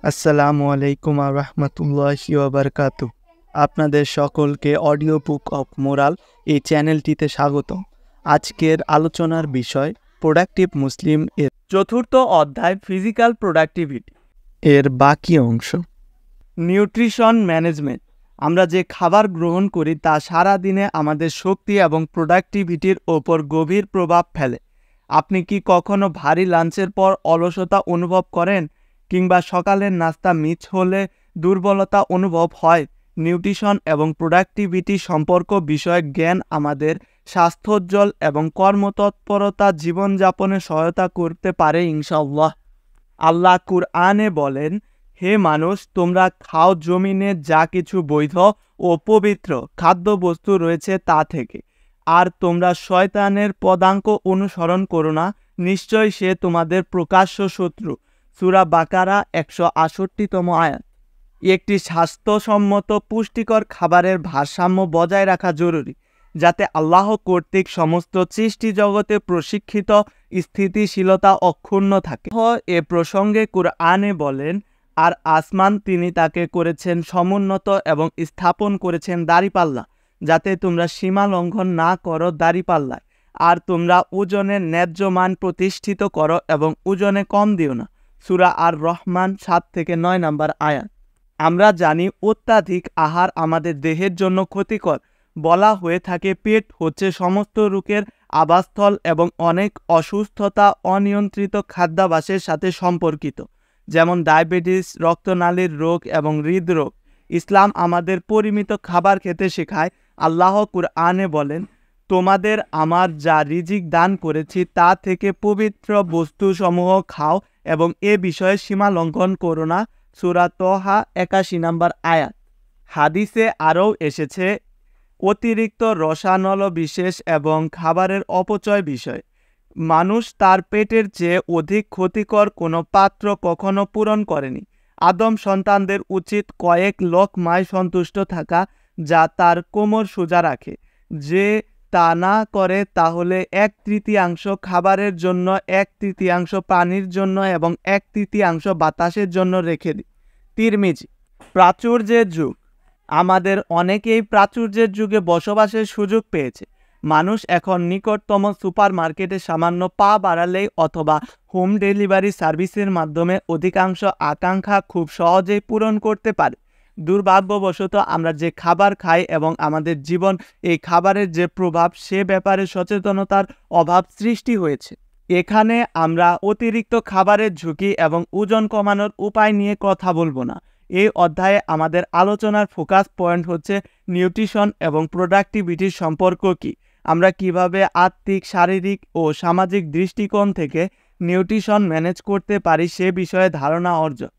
আসসালামু আলাইকুম রহমতুল্লাহি ওয়া বারাকাতুহু। আপনাদের সকলকে অডিও বুক অফ মোরাল এই চ্যানেলটিতে স্বাগত। আজকের আলোচনার বিষয় প্রোডাক্টিভ মুসলিম এর চতুর্থ অধ্যায় ফিজিক্যাল প্রোডাক্টিভিটি এর বাকি অংশ। Nutrition management. আমরা যে খাবার গ্রহণ করি তা সারা দিনে আমাদের শক্তি এবং প্রোডাক্টিভিটির ওপর গভীর প্রভাব ফেলে। আপনি কি কখনো ভারী লাঞ্চের পর অলসতা অনুভব করেন, কিংবা সকালের নাস্তা মিস হলে দুর্বলতা অনুভব হয়? নিউট্রিশন এবং প্রোডাক্টিভিটি সম্পর্ক বিষয়ক জ্ঞান আমাদের স্বাস্থ্যোজ্জ্বল এবং কর্মতৎপরতা জীবনযাপনে সহায়তা করতে পারে ইনশাআল্লাহ। আল্লাহ কুরআনে বলেন, হে মানুষ, তোমরা খাও জমিনে যা কিছু বৈধ ও পবিত্র খাদ্যবস্তু রয়েছে তা থেকে, আর তোমরা শয়তানের পদাঙ্ক অনুসরণ করো না, নিশ্চয় সে তোমাদের প্রকাশ্য শত্রু। সূরা বাকারা 168তম আয়াত। একটি স্বাস্থ্যসম্মত পুষ্টিকর খাবারের ভারসাম্য বজায় রাখা জরুরি, যাতে আল্লাহ কর্তৃক সমস্ত সৃষ্টি জগতে প্রশিক্ষিত স্থিতিশীলতা অক্ষুণ্ণ থাকে। এ প্রসঙ্গে কুরআনে বলেন, আর আসমান তিনি তাকে করেছেন সমুন্নত এবং স্থাপন করেছেন দাঁড়িপাল্লা, যাতে তোমরা সীমা লঙ্ঘন না করো দাঁড়িপাল্লায়, আর তোমরা ওজনের ন্যায্য মান প্রতিষ্ঠিত করো এবং ওজনে কম দিও না। সূরা আর রহমান 7-9 নম্বর আয়াত। আমরা জানি অত্যাধিক আহার আমাদের দেহের জন্য ক্ষতিকর। বলা হয়ে থাকে পেট হচ্ছে সমস্ত রোগের আবাসস্থল এবং অনেক অসুস্থতা অনিয়ন্ত্রিত খাদ্যাভ্যাসের সাথে সম্পর্কিত, যেমন ডায়াবেটিস, রক্তনালীর রোগ এবং হৃদরোগ। ইসলাম আমাদের পরিমিত খাবার খেতে শেখায়। আল্লাহ কুরআনে বলেন, তোমাদের আমার যা রিজিক দান করেছি তা থেকে পবিত্র বস্তুসমূহ খাও এবং এ বিষয়ে সীমা লঙ্ঘন করো না। সূরা তহা 81 নম্বর আয়াত। হাদিসে আরও এসেছে, অতিরিক্ত রসায়ন বিশেষ এবং খাবারের অপচয় বিষয়। মানুষ তার পেটের চেয়ে অধিক ক্ষতিকর কোনো পাত্র কখনো পূরণ করেনি। আদম সন্তানদের উচিত কয়েক লোকমায় সন্তুষ্ট থাকা, যা তার কোমর সোজা রাখে। যে তা না করে তাহলে 1/3 খাবারের জন্য, 1/3 পানির জন্য এবং 1/3 বাতাসের জন্য রেখে দিই। তিরমিজি। প্রাচুর্যের যুগ। আমাদের অনেকেই প্রাচুর্যের যুগে বসবাসের সুযোগ পেয়েছে। মানুষ এখন নিকটতম সুপার মার্কেটে সামান্য পা বাড়ালেই অথবা হোম ডেলিভারি সার্ভিসের মাধ্যমে অধিকাংশ আকাঙ্ক্ষা খুব সহজেই পূরণ করতে পারে। দুর্ভাগ্যবশত আমরা যে খাবার খাই এবং আমাদের জীবন এই খাবারের যে প্রভাব সে ব্যাপারে সচেতনতার অভাব সৃষ্টি হয়েছে। এখানে আমরা অতিরিক্ত খাবারের ঝুঁকি এবং ওজন কমানোর উপায় নিয়ে কথা বলবো না। এই অধ্যায়ে আমাদের আলোচনার ফোকাস পয়েন্ট হচ্ছে নিউট্রিশন এবং প্রোডাক্টিভিটির সম্পর্ক কী, আমরা কিভাবে আত্মিক, শারীরিক ও সামাজিক দৃষ্টিকোণ থেকে নিউট্রিশন ম্যানেজ করতে পারি সে বিষয়ে ধারণা অর্জন।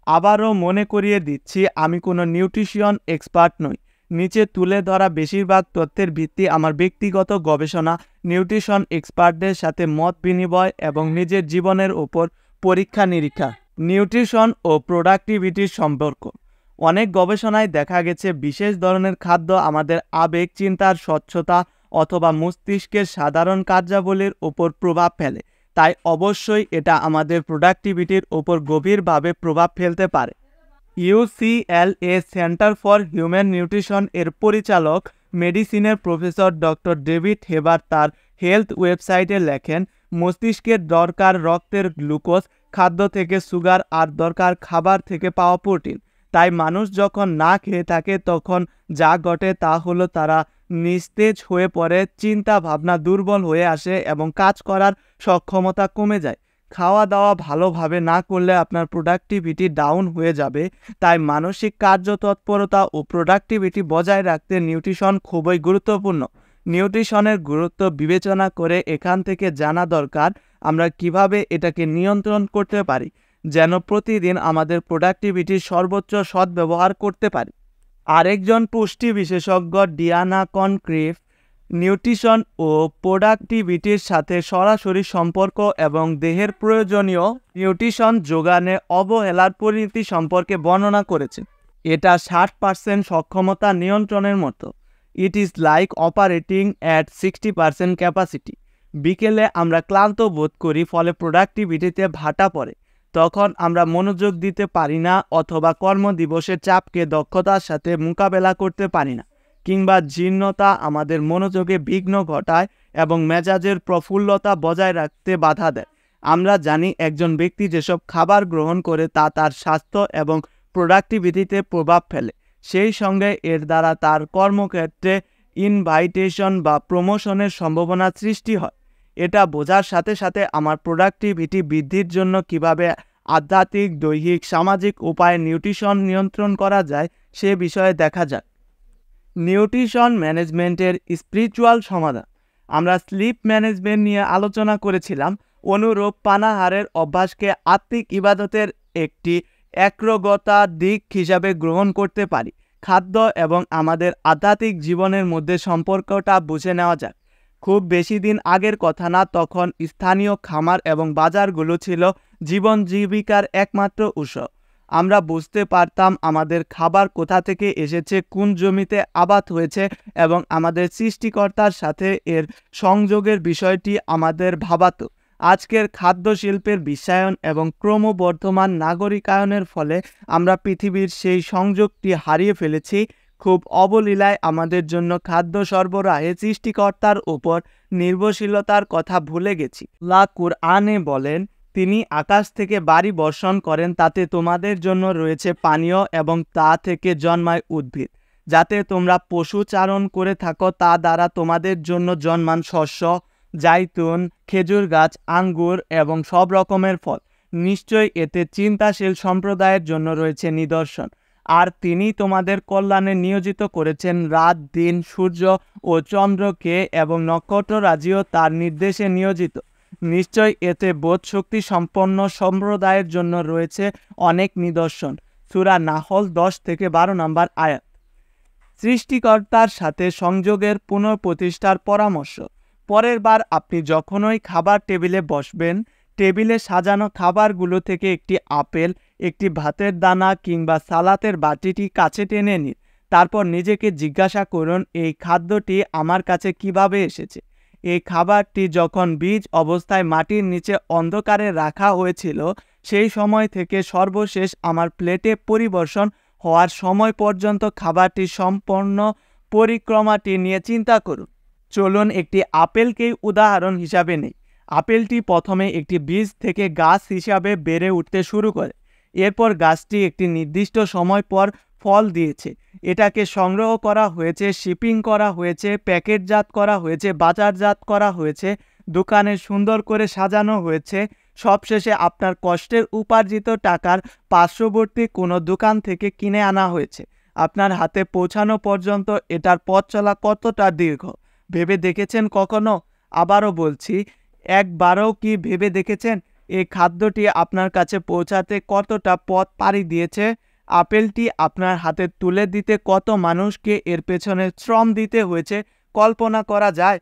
আবারও মনে করিয়ে দিচ্ছি, আমি কোনো নিউট্রিশন এক্সপার্ট নই। নিচে তুলে ধরা বেশিরভাগ তথ্যের ভিত্তি আমার ব্যক্তিগত গবেষণা, নিউট্রিশন এক্সপার্টদের সাথে মত বিনিময় এবং নিজের জীবনের ওপর পরীক্ষা নিরীক্ষা। নিউট্রিশন ও প্রোডাক্টিভিটির সম্পর্ক। অনেক গবেষণায় দেখা গেছে বিশেষ ধরনের খাদ্য আমাদের আবেগ, চিন্তার স্বচ্ছতা অথবা মস্তিষ্কের সাধারণ কার্যাবলীর ওপর প্রভাব ফেলে। তাই অবশ্যই এটা আমাদের প্রোডাক্টিভিটির ওপর গভীরভাবে প্রভাব ফেলতে পারে। UCLA centre for human nutrition এর পরিচালক, মেডিসিনের প্রফেসর ডক্টর ডেভিড হেবার তার হেলথ ওয়েবসাইটে লেখেন, মস্তিষ্কের দরকার রক্তের গ্লুকোজ, খাদ্য থেকে সুগার, আর দরকার খাবার থেকে পাওয়া প্রোটিন। তাই মানুষ যখন না খেয়ে থাকে তখন যা ঘটে তা হলো তারা নিস্তেজ হয়ে পড়ে, চিন্তা ভাবনা দুর্বল হয়ে আসে এবং কাজ করার সক্ষমতা কমে যায়। খাওয়া দাওয়া ভালোভাবে না করলে আপনার প্রোডাক্টিভিটি ডাউন হয়ে যাবে। তাই মানসিক কার্যতৎপরতা ও প্রোডাক্টিভিটি বজায় রাখতে নিউট্রিশন খুবই গুরুত্বপূর্ণ। নিউট্রিশনের গুরুত্ব বিবেচনা করে এখান থেকে জানা দরকার আমরা কিভাবে এটাকে নিয়ন্ত্রণ করতে পারি, যেন প্রতিদিন আমাদের প্রোডাক্টিভিটির সর্বোচ্চ সদ্ব্যবহার করতে পারি। আরেকজন পুষ্টি বিশেষজ্ঞ, ডিয়ানা কনক্রিফ, নিউট্রিশন ও প্রোডাক্টিভিটির সাথে সরাসরি সম্পর্ক এবং দেহের প্রয়োজনীয় নিউট্রিশন যোগানে অবহেলার পরিণতি সম্পর্কে বর্ণনা করেছেন। এটা 60% সক্ষমতা নিয়ন্ত্রণের মতো। It is like operating at 60% capacity. বিকেলে আমরা ক্লান্ত বোধ করি, ফলে প্রোডাক্টিভিটিতে ভাটা পড়ে। তখন আমরা মনোযোগ দিতে পারি না অথবা কর্মদিবসের চাপকে দক্ষতার সাথে মোকাবেলা করতে পারি না, কিংবা জীর্ণতা আমাদের মনোযোগে বিঘ্ন ঘটায় এবং মেজাজের প্রফুল্লতা বজায় রাখতে বাধা দেয়। আমরা জানি একজন ব্যক্তি যেসব খাবার গ্রহণ করে তা তার স্বাস্থ্য এবং প্রোডাক্টিভিটিতে প্রভাব ফেলে, সেই সঙ্গে এর দ্বারা তার কর্মক্ষেত্রে ইনভাইটেশন বা প্রমোশনের সম্ভাবনা সৃষ্টি হয়। এটা বোঝার সাথে সাথে আমার প্রোডাক্টিভিটি বৃদ্ধির জন্য কিভাবে আধ্যাত্মিক, দৈহিক, সামাজিক উপায়ে নিউট্রিশন নিয়ন্ত্রণ করা যায় সে বিষয়ে দেখা যাক। নিউট্রিশন ম্যানেজমেন্টের স্পিরিচুয়াল সমাধান। আমরা স্লিপ ম্যানেজমেন্ট নিয়ে আলোচনা করেছিলাম। অনুরূপ পানাহারের অভ্যাসকে আত্মিক ইবাদতের একটি একগ্রতার দিক হিসাবে গ্রহণ করতে পারি। খাদ্য এবং আমাদের আধ্যাত্মিক জীবনের মধ্যে সম্পর্কটা বুঝে নেওয়া যাক। খুব বেশি দিন আগের কথা না, তখন স্থানীয় খামার এবং বাজারগুলো ছিল জীবন জীবিকার একমাত্র উৎস। আমরা বুঝতে পারতাম আমাদের খাবার কোথা থেকে এসেছে, কোন জমিতে আবাদ হয়েছে এবং আমাদের সৃষ্টিকর্তার সাথে এর সংযোগের বিষয়টি আমাদের ভাবাতো। আজকের খাদ্য শিল্পের বিশ্বায়ন এবং ক্রমবর্ধমান নাগরিকায়নের ফলে আমরা পৃথিবীর সেই সংযোগটি হারিয়ে ফেলেছি। খুব অবলীলায় আমাদের জন্য খাদ্য সরবরাহে সৃষ্টিকর্তার উপর নির্ভরশীলতার কথা ভুলে গেছি। আল্লাহ কুরআনে বলেন, তিনি আকাশ থেকে বাড়ি বর্ষণ করেন, তাতে তোমাদের জন্য রয়েছে পানীয় এবং তা থেকে জন্মায় উদ্ভিদ, যাতে তোমরা পশু চারণ করে থাকো। তা দ্বারা তোমাদের জন্য জন্মান শস্য, জাইতুন, খেজুর গাছ, আঙ্গুর এবং সব রকমের ফল। নিশ্চয়ই এতে চিন্তাশীল সম্প্রদায়ের জন্য রয়েছে নিদর্শন। আর তিনি তোমাদের কল্যাণে নিয়োজিত করেছেন রাত, দিন, সূর্য ও চন্দ্রকে, এবং নক্ষত্ররাজিও তার নির্দেশে নিয়োজিত। নিশ্চয় এতে বোধ শক্তি সম্পন্ন সম্প্রদায়ের জন্য রয়েছে অনেক নিদর্শন। সূরা নাহল 10-12 নম্বর আয়াত। সৃষ্টিকর্তার সাথে সংযোগের পুনঃপ্রতিষ্ঠার পরামর্শ। পরের বার আপনি যখনই খাবার টেবিলে বসবেন, টেবিলে সাজানো খাবারগুলো থেকে একটি আপেল, একটি ভাতের দানা কিংবা সালাতের বাটিটি কাছে টেনে নিন। তারপর নিজেকে জিজ্ঞাসা করুন, এই খাদ্যটি আমার কাছে কিভাবে এসেছে? এই খাবারটি যখন বীজ অবস্থায় মাটির নিচে অন্ধকারে রাখা হয়েছিল, সেই সময় থেকে সর্বশেষ আমার প্লেটে পরিবেশন হওয়ার সময় পর্যন্ত খাবারটি সম্পূর্ণ পরিক্রমাটি নিয়ে চিন্তা করুন। চলুন একটি আপেলকেই উদাহরণ হিসাবে নেই। আপেলটি প্রথমে একটি বীজ থেকে গাছ হিসাবে বেড়ে উঠতে শুরু করে। এরপর গাছটি একটি নির্দিষ্ট সময় পর ফল দিয়েছে। এটাকে সংগ্রহ করা হয়েছে, শিপিং করা হয়েছে, প্যাকেটজাত করা হয়েছে, বাজারজাত করা হয়েছে, দোকানে সুন্দর করে সাজানো হয়েছে। সবশেষে আপনার কষ্টের উপার্জিত টাকার পার্শ্ববর্তী কোনো দোকান থেকে কিনে আনা হয়েছে। আপনার হাতে পৌঁছানো পর্যন্ত এটার পথ চলা কতটা দীর্ঘ ভেবে দেখেছেন কখনো? আবারও বলছি, একবারও কি ভেবে দেখেছেন এই খাদ্যটি আপনার কাছে পৌঁছাতে কতটা পথ পাড়ি দিয়েছে? আপেলটি আপনার হাতে তুলে দিতে কত মানুষকে এর পেছনে শ্রম দিতে হয়েছে কল্পনা করা যায়?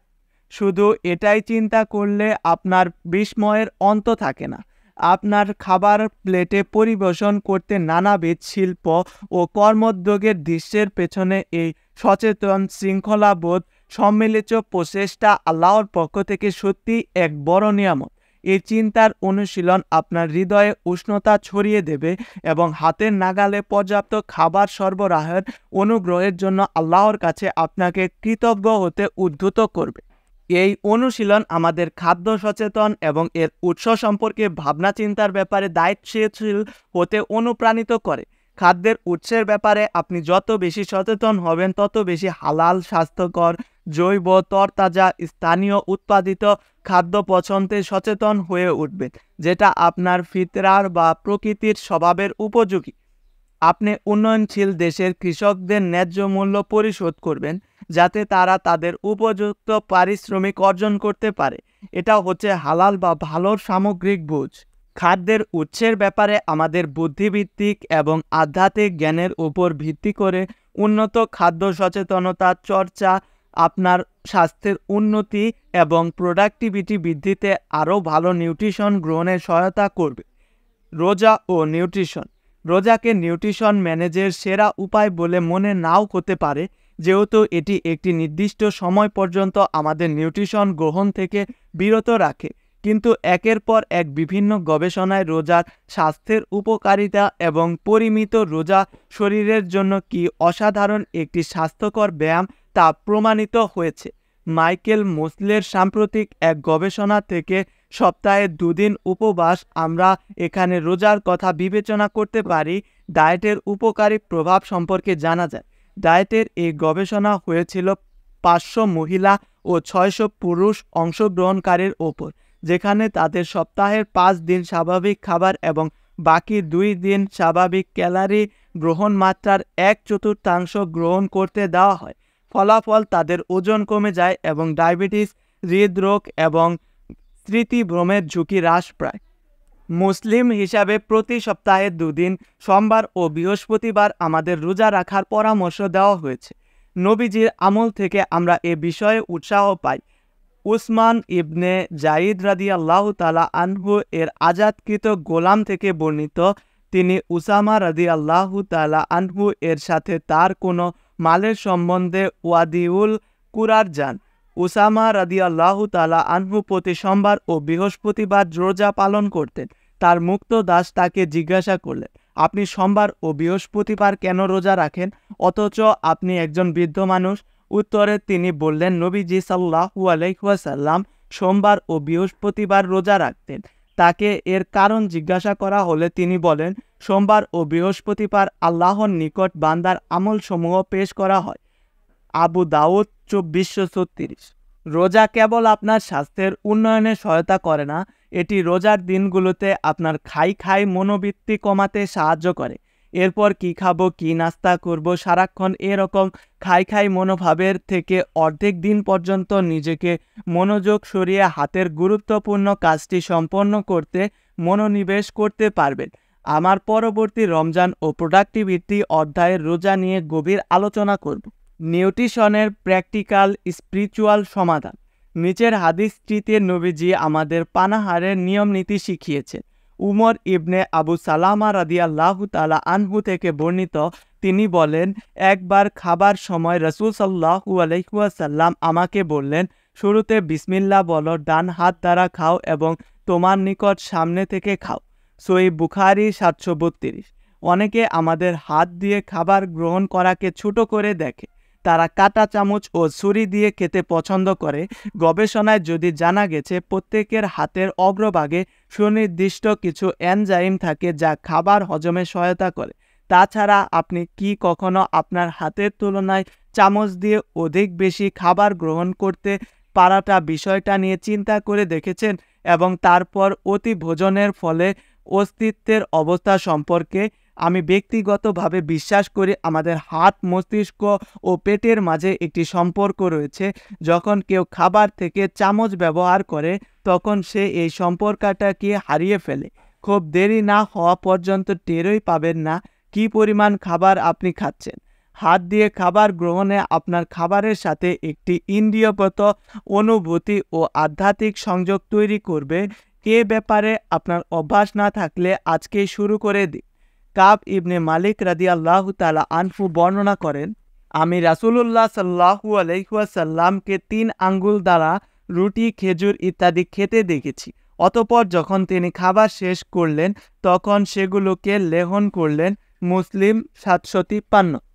শুধু এটাই চিন্তা করলে আপনার বিস্ময়ের অন্ত থাকে না। আপনার খাবার প্লেটে পরিবেশন করতে নানাবিধ শিল্প ও কর্মোদ্যোগের দৃশ্যের পেছনে এই সচেতন শৃঙ্খলাবোধ সম্মিলিত প্রচেষ্টা আল্লাহর পক্ষ থেকে সত্যি এক বড় নিয়ামত। এই চিন্তার অনুশীলন আপনার হৃদয়ে উষ্ণতা ছড়িয়ে দেবে এবং হাতের নাগালে পর্যাপ্ত খাবার সরবরাহের অনুগ্রহের জন্য আল্লাহর কাছে আপনাকে কৃতজ্ঞ হতে উদ্যত করবে। এই অনুশীলন আমাদের খাদ্য সচেতন এবং এর উৎস সম্পর্কে ভাবনা চিন্তার ব্যাপারে দায়িত্বশীল হতে অনুপ্রাণিত করে। খাদ্যের উৎসের ব্যাপারে আপনি যত বেশি সচেতন হবেন, তত বেশি হালাল, স্বাস্থ্যকর, জৈব, তরতাজা, স্থানীয় উৎপাদিত খাদ্য পছন্দে সচেতন হয়ে উঠবেন, যেটা আপনার ফিতরার বা প্রকৃতির স্বভাবের উপযোগী। আপনি উন্নয়নশীল দেশের কৃষকদের ন্যায্য মূল্য পরিশোধ করবেন, যাতে তারা তাদের উপযুক্ত পারিশ্রমিক অর্জন করতে পারে। এটা হচ্ছে হালাল বা ভালোর সামগ্রিক বুঝ। খাদ্যের উৎসের ব্যাপারে আমাদের বুদ্ধিভিত্তিক এবং আধ্যাত্মিক জ্ঞানের উপর ভিত্তি করে উন্নত খাদ্য সচেতনতা চর্চা আপনার স্বাস্থ্যের উন্নতি এবং প্রোডাক্টিভিটি বৃদ্ধিতে আরও ভালো নিউট্রিশন গ্রহণে সহায়তা করবে। রোজা ও নিউট্রিশন। রোজাকে নিউট্রিশন ম্যানেজের সেরা উপায় বলে মনে নাও হতে পারে, যেহেতু এটি একটি নির্দিষ্ট সময় পর্যন্ত আমাদের নিউট্রিশন গ্রহণ থেকে বিরত রাখে। কিন্তু একের পর এক বিভিন্ন গবেষণায় রোজার স্বাস্থ্যের উপকারিতা এবং পরিমিত রোজা শরীরের জন্য কি অসাধারণ একটি স্বাস্থ্যকর ব্যায়াম তা প্রমাণিত হয়েছে। মাইকেল মোসলের সাম্প্রতিক এক গবেষণা থেকে সপ্তাহে 2 দিন উপবাস আমরা এখানে রোজার কথা বিবেচনা করতে পারি ডায়েটের উপকারী প্রভাব সম্পর্কে জানা যায়। ডায়েটের এই গবেষণা হয়েছিল 500 মহিলা ও 600 পুরুষ অংশগ্রহণকারীর ওপর, যেখানে তাদের সপ্তাহের 5 দিন স্বাভাবিক খাবার এবং বাকি 2 দিন স্বাভাবিক ক্যালোরি গ্রহণ মাত্রার 1/4 গ্রহণ করতে দেওয়া হয়। ফলাফল তাদের ওজন কমে যায় এবং ডায়াবেটিস, হৃদরোগ এবং স্মৃতিভ্রমের ঝুঁকি হ্রাস পায়। মুসলিম হিসাবে প্রতি সপ্তাহে 2 দিন সোমবার ও বৃহস্পতিবার আমাদের রোজা রাখার পরামর্শ দেওয়া হয়েছে। নবীজির আমল থেকে আমরা এ বিষয়ে উৎসাহ পাই। উসমান ইবনে জাইদ রাদিয়াল্লাহু তাআলা আনহু এর আজাদকৃত গোলাম থেকে বর্ণিত, তিনি উসামা রাদিয়াল্লাহু তাআলা আনহু এর সাথে তার কোনো মালের সম্বন্ধে ওয়াদিউল কুরার যান। উসামা রাদিয়াল্লাহু তাআলা আনহু প্রতি সোমবার ও বৃহস্পতিবার রোজা পালন করতেন। তার মুক্ত দাস তাকে জিজ্ঞাসা করলেন, আপনি সোমবার ও বৃহস্পতিবার কেন রোজা রাখেন, অথচ আপনি একজন বৃদ্ধ মানুষ? উত্তরে তিনি বললেন, নবীজি সাল্লাল্লাহু আলাইহি ওয়াসাল্লাম সোমবার ও বৃহস্পতিবার রোজা রাখতেন। তাকে এর কারণ জিজ্ঞাসা করা হলে তিনি বলেন, সোমবার ও বৃহস্পতিবার আল্লাহর নিকট বান্দার আমলসমূহ পেশ করা হয়। আবু দাউদ 2436। রোজা কেবল আপনার স্বাস্থ্যের উন্নয়নে সহায়তা করে না, এটি রোজার দিনগুলোতে আপনার খাই মনোবৃত্তি কমাতে সাহায্য করে। এরপর কি খাবো, কি নাস্তা করব, সারাক্ষণ এরকম খাই মনোভাবের থেকে অর্ধেক দিন পর্যন্ত নিজেকে মনোযোগ সরিয়ে হাতের গুরুত্বপূর্ণ কাজটি সম্পন্ন করতে মনোনিবেশ করতে পারবেন। আমার পরবর্তী রমজান ও প্রোডাক্টিভিটি অধ্যায়ের রোজা নিয়ে গভীর আলোচনা করব। নিউট্রিশনের প্র্যাকটিক্যাল স্পিরিচুয়াল সমাধান। নিচের হাদিসটিতে নবীজি আমাদের পানাহারের নিয়ম নীতি শিখিয়েছেন। উমর ইবনে আবু সালামা রাদিয়াল্লাহু তাআলা আনহু থেকে বর্ণিত, তিনি বলেন, একবার খাবার সময় রাসূল সাল্লাল্লাহু আলাইহি ওয়াসাল্লাম আমাকে বললেন, শুরুতে বিসমিল্লাহ বলো, ডান হাত দ্বারা খাও এবং তোমার নিকট সামনে থেকে খাও। সহিহ বুখারী 732। অনেকে আমাদের হাত দিয়ে খাবার গ্রহণ করাকে ছোট করে দেখে। তারা কাঁটা চামচ ও ছুরি দিয়ে খেতে পছন্দ করে। গবেষণায় যদি জানা গেছে, প্রত্যেকের হাতের অগ্রভাগে সুনির্দিষ্ট কিছু এনজাইম থাকে যা খাবার হজমে সহায়তা করে। তাছাড়া আপনি কি কখনো আপনার হাতের তুলনায় চামচ দিয়ে অধিক বেশি খাবার গ্রহণ করতে পারাটা বিষয়টা নিয়ে চিন্তা করে দেখেছেন এবং তারপর অতি ভোজনের ফলে অস্তিত্বের অবস্থা সম্পর্কে? আমি ব্যক্তিগতভাবে বিশ্বাস করি আমাদের হাত, মস্তিষ্ক ও পেটের মাঝে একটি সম্পর্ক রয়েছে। যখন কেউ খাবার থেকে চামচ ব্যবহার করে তখন সে এই সম্পর্কটাকে হারিয়ে ফেলে। খুব দেরি না হওয়া পর্যন্ত টেরই পাবেন না কী পরিমাণ খাবার আপনি খাচ্ছেন। হাত দিয়ে খাবার গ্রহণে আপনার খাবারের সাথে একটি ইন্দ্রিয়গত অনুভূতি ও আধ্যাত্মিক সংযোগ তৈরি করবে। এ ব্যাপারে আপনার অভ্যাস না থাকলে আজকেই শুরু করে দিন। কাব ইবনে মালিক রাদিয়াল্লাহু তাআলা আনহু বর্ণনা করেন, আমি রাসূলুল্লাহ সাল্লাল্লাহু আলাইহি ওয়াসাল্লামকে 3 আঙ্গুল দ্বারা রুটি, খেজুর ইত্যাদি খেতে দেখেছি। অতঃপর যখন তিনি খাবার শেষ করলেন তখন সেগুলোকে লেহন করলেন। মুসলিম 753।